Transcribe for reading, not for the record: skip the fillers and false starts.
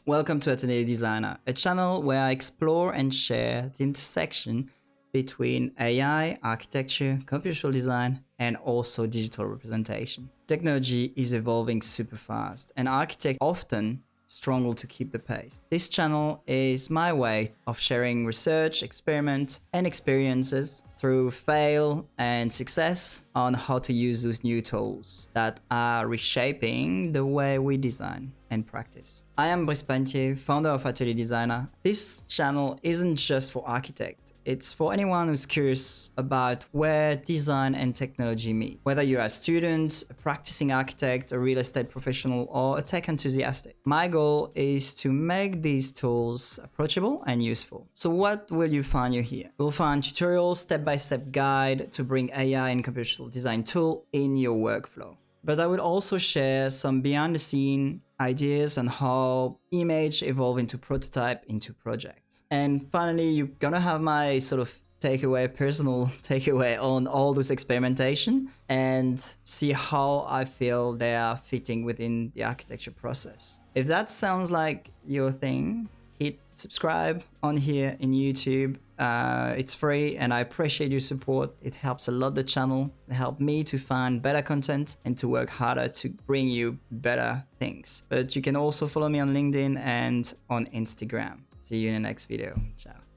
Welcome to Atelier Designa, a channel where I explore and share the intersection between AI, architecture, computational design, and also digital representation. Technology is evolving super fast, and architects often struggle to keep the pace. This channel is my way of sharing research, experiment, and experiences through fail and success on how to use those new tools that are reshaping the way we design and practice. I am Brice Pannetier, founder of Atelier Designa. This channel isn't just for architects. It's for anyone who's curious about where design and technology meet. Whether you're a student, a practicing architect, a real estate professional, or a tech enthusiast. My goal is to make these tools approachable and useful. So what will you find here? You'll find tutorials, step-by-step guide to bring AI and computational design tool in your workflow. But I will also share some behind-the-scene ideas on how image evolve into prototype, into project. And finally, you're gonna have my sort of personal takeaway on all this experimentation and see how I feel they are fitting within the architecture process. If that sounds like your thing, hit subscribe on here in YouTube. It's free and I appreciate your support. It helps a lot the channel. It helps me to find better content and to work harder to bring you better things. But you can also follow me on LinkedIn and on Instagram. See you in the next video. Ciao.